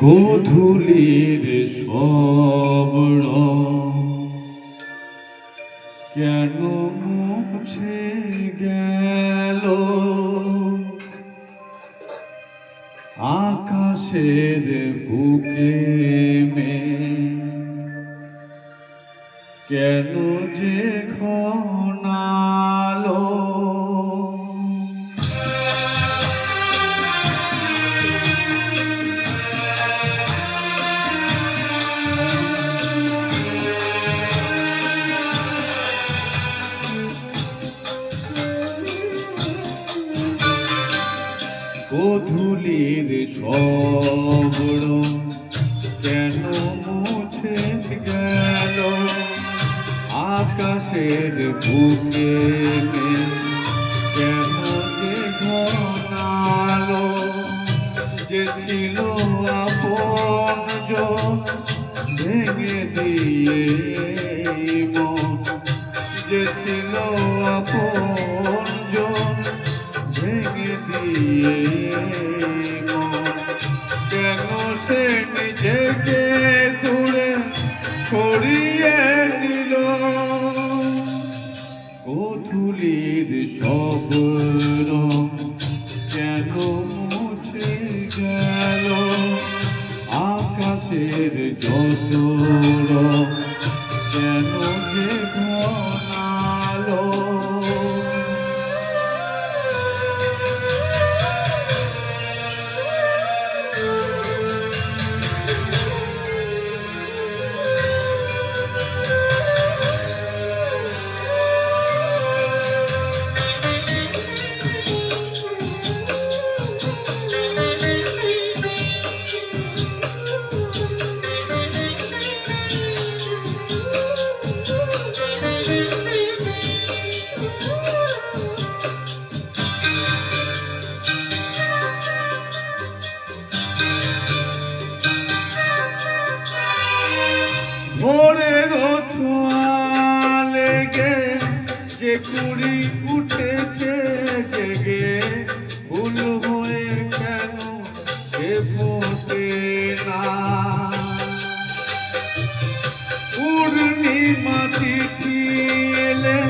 গোধূলির সব রং কেন মুছে গেল, আকাশের বুকে কেন যে ঘনালো। গোধূলির সব রং কেন মুছে গেল, আকাশের বুকে কেন যে ঘনালো। যে ছিল আপনজন ভেঙে দিয়ে মন, যে ছিল আপনজন ভেঙে দিয়ে মন, কেন সে নিজেকে দূরে সরিয়ে নিল। গোধূলির সব রং কেন মুছে গেল, আকাশের যত রং কেন যে ঘনালো। ভোরের ছোঁয়া লেগে যে কুড়ি উঠেছে জেগে, ভুল হয়ে কেন সে ফোটে না। পূর্ণিমা তিথি এলে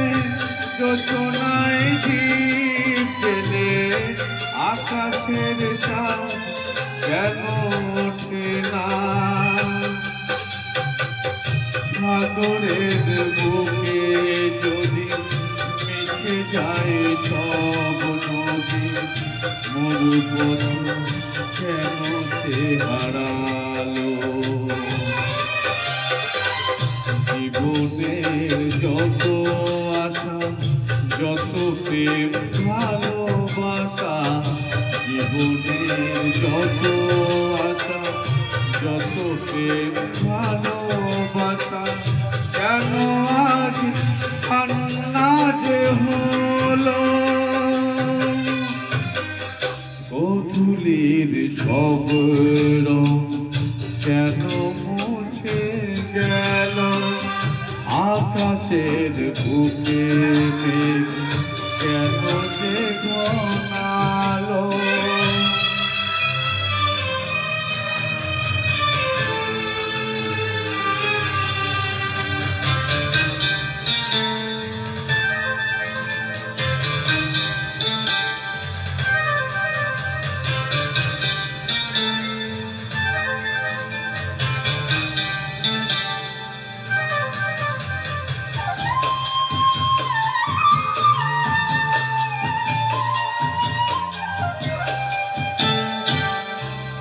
যোচনায় দীপ জেলে, আকাশের চাঁদ কেন ওঠে না। সাগরের বুকে যদি মিশে যায় সব নদী, মরুপথ কেন সে হারালো। জীবনের যত আশা, যত প্রেম ভালোবাসা, জীবনের যত আশা, যত প্রেম ভালোবাসা, কেন আজ কান্না যে হলো। গোধূলির সব রং কেন মুছে গেল, আকাশের বুকে কেন যে ঘনালো।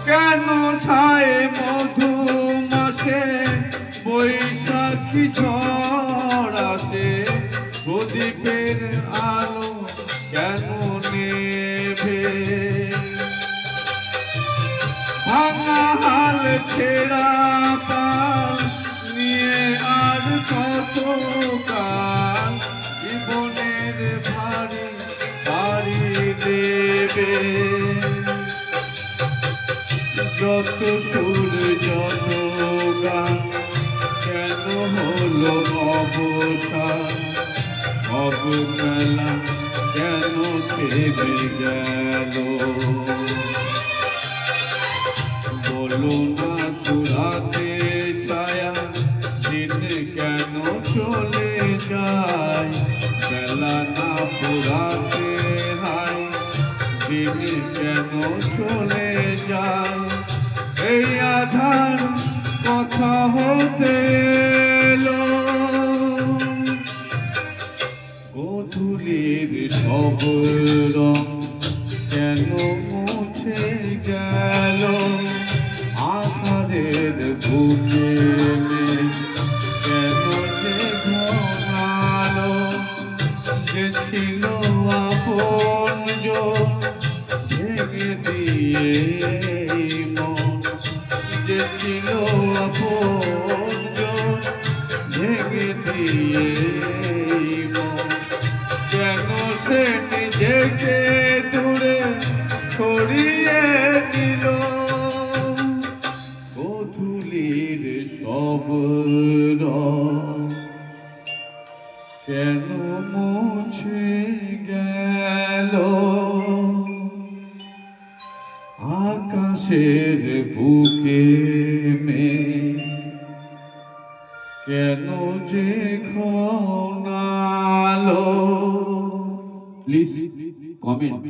কেন ছায় মধু মাসে বৈশাখী ঝড় আসে, প্রদীপের আলো কেন নেভে। ভাঙা হাল ছেঁড়া পাল নিয়ে আর কত কাল জীবনের ভারী ভারী দেবে। যত সুর যত গান কেন হলো অবসান, সব খেলা কেন থেমে গেল। বলো না কেন চলে যায় এই আধার কথা হতে এলো গোধূলির সব রং কেন মুছে গেল আধারের বুকে কেন যে ঘনালো যে ছিল আপনজন ভেঙে দিয়ে মন যে ছিল আপনজন ভেঙে দিয়ে মন কেন সে নিজেকে দূরে সরিয়ে নিল গোধূলির সব রং কেন মুছে গেল আকাশের বুকে মেঘ কেন যে ঘনালো প্লিজ কমেন্ট